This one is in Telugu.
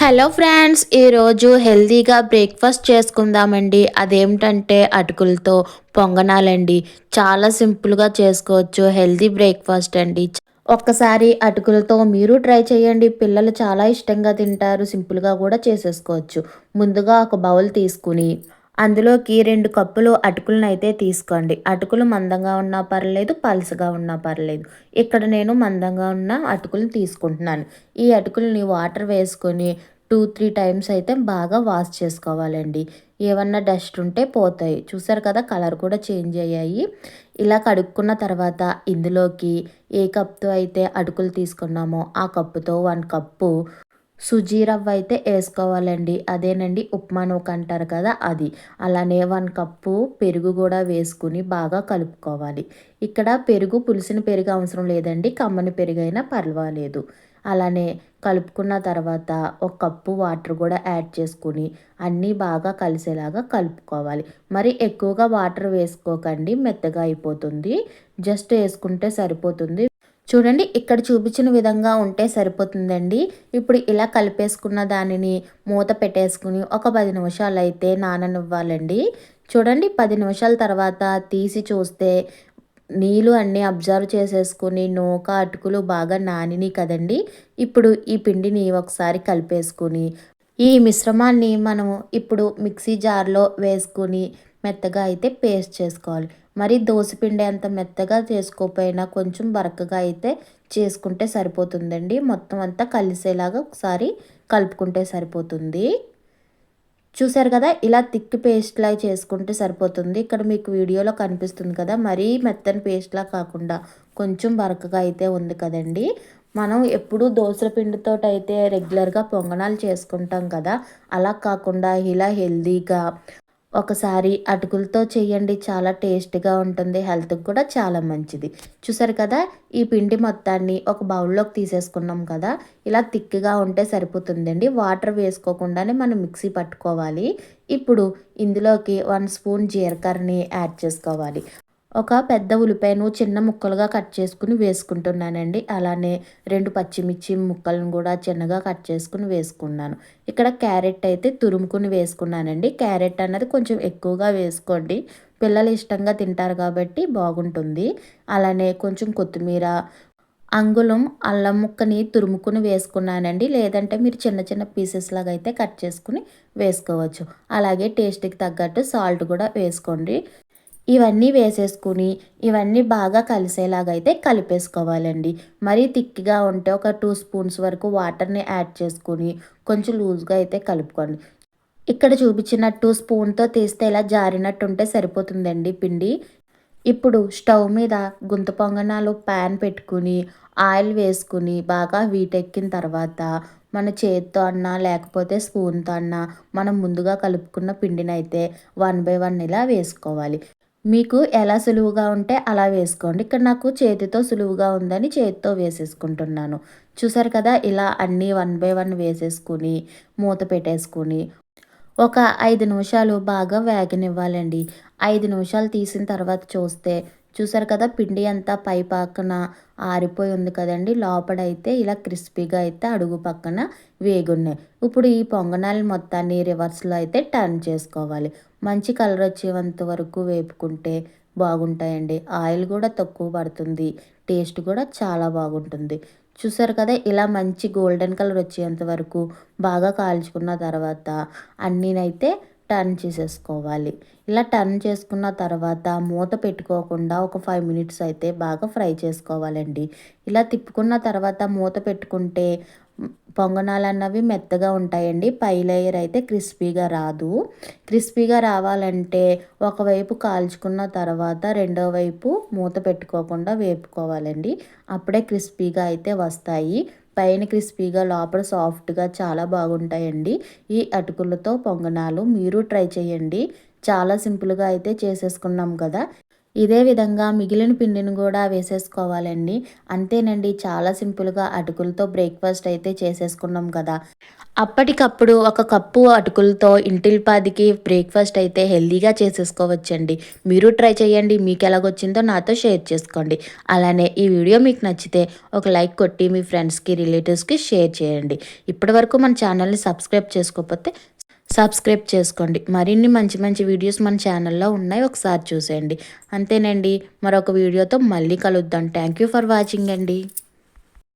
హలో ఫ్రెండ్స్, ఈరోజు హెల్తీగా బ్రేక్ఫాస్ట్ చేసుకుందామండి. అదేమిటంటే అటుకులతో పొంగనాలండి. చాలా సింపుల్గా చేసుకోవచ్చు. హెల్తీ బ్రేక్ఫాస్ట్ అండి. ఒక్కసారి అటుకులతో మీరు ట్రై చేయండి. పిల్లలు చాలా ఇష్టంగా తింటారు. సింపుల్గా కూడా చేసేసుకోవచ్చు. ముందుగా ఒక బౌల్ తీసుకుని అందులోకి 2 కప్పులు అటుకులనైతే తీసుకోండి. అటుకులు మందంగా ఉన్నా పర్లేదు, పలుచగా ఉన్నా పర్లేదు. ఇక్కడ నేను మందంగా ఉన్న అటుకులను తీసుకుంటున్నాను. ఈ అటుకులని వాటర్ వేసుకొని 2-3 టైమ్స్ అయితే బాగా వాష్ చేసుకోవాలండి. ఏమన్నా డస్ట్ ఉంటే పోతాయి. చూసారు కదా, కలర్ కూడా చేంజ్ అయ్యాయి. ఇలా కడుక్కున్న తర్వాత ఇందులోకి ఏ కప్తో అయితే అటుకులు తీసుకున్నామో ఆ కప్పుతో 1 కప్పు సుజీ రవ్వ అయితే వేసుకోవాలండి. అదేనండి ఉప్మా నూక అంటారు కదా అది. అలానే 1 కప్పు పెరుగు కూడా వేసుకుని బాగా కలుపుకోవాలి. ఇక్కడ పెరుగు పులిసిన పెరుగు అవసరం లేదండి. కమ్మని పెరుగు అయినా పర్వాలేదు. అలానే కలుపుకున్న తర్వాత 1 కప్పు వాటర్ కూడా యాడ్ చేసుకుని అన్నీ బాగా కలిసేలాగా కలుపుకోవాలి. మరి ఎక్కువగా వాటర్ వేసుకోకండి, మెత్తగా అయిపోతుంది. జస్ట్ వేసుకుంటే సరిపోతుంది. చూడండి, ఇక్కడ చూపించిన విధంగా ఉంటే సరిపోతుందండి. ఇప్పుడు ఇలా కలిపేసుకున్న దానిని మూత పెట్టేసుకుని ఒక 10 నిమిషాలు అయితే నాననివ్వాలండి. చూడండి, 10 నిమిషాల తర్వాత తీసి చూస్తే నీళ్ళు అన్నీ అబ్జర్వ్ చేసేసుకుని నూక అటుకులు బాగా నానినాయి కదండి. ఇప్పుడు ఈ పిండిని ఒకసారి కలిపేసుకుని ఈ మిశ్రమాన్ని మనము ఇప్పుడు మిక్సీ జార్లో వేసుకుని మెత్తగా అయితే పేస్ట్ చేసుకోవాలి. మరి దోసపిండి అంత మెత్తగా చేసుకోకపోయినా కొంచెం బరకగా అయితే చేసుకుంటే సరిపోతుందండి. మొత్తం అంతా కలిసేలాగా ఒకసారి కలుపుకుంటే సరిపోతుంది. చూసారు కదా, ఇలా థిక్ పేస్ట్లా చేసుకుంటే సరిపోతుంది. ఇక్కడ మీకు వీడియోలో కనిపిస్తుంది కదా, మరీ మెత్తని పేస్ట్లా కాకుండా కొంచెం బరకగా అయితే ఉంది కదండి. మనం ఎప్పుడు దోసల పిండితో అయితే రెగ్యులర్గా పొంగనాలు చేసుకుంటాం కదా, అలా కాకుండా ఇలా హెల్దీగా ఒకసారి అటుకులతో చేయండి. చాలా టేస్ట్గా ఉంటుంది. హెల్త్కి కూడా చాలా మంచిది. చూసారు కదా, ఈ పిండి మొత్తాన్ని ఒక బౌల్లోకి తీసేసుకున్నాం కదా. ఇలా థిక్గా ఉంటే సరిపోతుందండి. వాటర్ వేసుకోకుండానే మనం మిక్సీ పట్టుకోవాలి. ఇప్పుడు ఇందులోకి 1 స్పూన్ జీలకర్రని యాడ్ చేసుకోవాలి. ఒక పెద్ద ఉల్లిపాయను చిన్న ముక్కలుగా కట్ చేసుకుని వేసుకుంటున్నానండి. అలానే 2 పచ్చిమిర్చి ముక్కలను కూడా చిన్నగా కట్ చేసుకుని వేసుకున్నాను. ఇక్కడ క్యారెట్ అయితే తురుముకుని వేసుకున్నానండి. క్యారెట్ అన్నది కొంచెం ఎక్కువగా వేసుకోండి. పిల్లలు ఇష్టంగా తింటారు కాబట్టి బాగుంటుంది. అలానే కొంచెం కొత్తిమీర, అంగుళం అల్లం ముక్కని తురుముకుని వేసుకున్నానండి. లేదంటే మీరు చిన్న చిన్న పీసెస్ లాగా అయితే కట్ చేసుకుని వేసుకోవచ్చు. అలాగే టేస్ట్కి తగ్గట్టు సాల్ట్ కూడా వేసుకోండి. ఇవన్నీ వేసేసుకుని ఇవన్నీ బాగా కలిసేలాగైతే కలిపేసుకోవాలండి. మరీ థిక్‌గా ఉంటే ఒక 2 స్పూన్స్ వరకు వాటర్‌ని యాడ్ చేసుకొని కొంచెం లూజ్‌గా అయితే కలుపుకోండి. ఇక్కడ చూపించినట్టు స్పూన్‌తో తీస్తే ఇలా జారినట్టు ఉంటే సరిపోతుందండి పిండి. ఇప్పుడు స్టవ్ మీద గుంత పొంగనాలు ప్యాన్ పెట్టుకుని ఆయిల్ వేసుకుని బాగా వీటెక్కిన తర్వాత మన చేత్తో అన్నా లేకపోతే స్పూన్‌తో అన్నా మనం ముందుగా కలుపుకున్న పిండినైతే 1 బై 1 ఇలా వేసుకోవాలి. మీకు ఎలా సులువుగా ఉంటే అలా వేసుకోండి. ఇక్కడ నాకు చేతితో సులువుగా ఉందని చేతితో వేసేసుకుంటున్నాను. చూసారు కదా, ఇలా అన్నీ 1 బై 1 వేసేసుకుని మూత పెట్టేసుకుని ఒక 5 నిమిషాలు బాగా వేగనివ్వాలండి. 5 నిమిషాలు తీసిన తర్వాత చూసారు కదా, పిండి అంతా పై పక్కన ఆరిపోయి ఉంది కదండి. లోపడైతే ఇలా క్రిస్పీగా అయితే అడుగు పక్కన వేగున్నాయి. ఇప్పుడు ఈ పొంగనాలు మొత్తాన్ని రివర్స్లో అయితే టర్న్ చేసుకోవాలి. మంచి కలర్ వచ్చేంత వరకు వేపుకుంటే బాగుంటాయండి. ఆయిల్ కూడా తక్కువ పడుతుంది. టేస్ట్ కూడా చాలా బాగుంటుంది. చూసారు కదా, ఇలా మంచి గోల్డెన్ కలర్ వచ్చేంత వరకు బాగా కాల్చుకున్న తర్వాత అన్నీనైతే టర్న్ చేసేసుకోవాలి. ఇలా టర్న్ చేసుకున్న తర్వాత మూత పెట్టుకోకుండా ఒక 5 మినిట్స్ అయితే బాగా ఫ్రై చేసుకోవాలండి. ఇలా తిప్పుకున్న తర్వాత మూత పెట్టుకుంటే పొంగనాలు అన్నవి మెత్తగా ఉంటాయండి. పై లేయర్ అయితే క్రిస్పీగా రాదు. క్రిస్పీగా రావాలంటే ఒకవైపు కాల్చుకున్న తర్వాత రెండో వైపు మూత పెట్టుకోకుండా వేపుకోవాలండి. అప్పుడే క్రిస్పీగా అయితే వస్తాయి. పైన క్రిస్పీగా లోపల సాఫ్ట్గా చాలా బాగుంటాయండి ఈ అటుకులతో పొంగనాలు. మీరు ట్రై చేయండి. చాలా సింపుల్గా అయితే చేసేసుకున్నాం కదా. ఇదే విధంగా మిగిలిన పిండిని కూడా వేసేసుకోవాలండి. అంతేనండి, చాలా సింపుల్‌గా అటుకులతో బ్రేక్‌ఫాస్ట్ అయితే చేసేసుకున్నాం కదా! అప్పటికప్పుడు ఒక కప్పు అటుకులతో ఇంటిల్లిపాదికి బ్రేక్‌ఫాస్ట్ అయితే హెల్తీగా చేసేసుకోవచ్చండి. మీరు ట్రై చేయండి. మీకెలాగొచ్చిందో నాతో షేర్ చేసుకోండి. అలానే ఈ వీడియో మీకు నచ్చితే ఒక లైక్ కొట్టి మీ ఫ్రెండ్స్‌కి, రిలేటివ్స్‌కి షేర్ చేయండి. ఇప్పటివరకు మన ఛానల్‌ని సబ్స్క్రైబ్ చేసుకోకపోతే సబ్స్క్రైబ్ చేసుకోండి. మరిన్ని మంచి మంచి వీడియోస్ మన ఛానల్‌లో ఉన్నాయి. ఒకసారి చూసేయండి. అంతేనండి. మరొక వీడియోతో మళ్ళీ కలుద్దాం. థ్యాంక్ యూ ఫర్ వాచింగ్ అండి.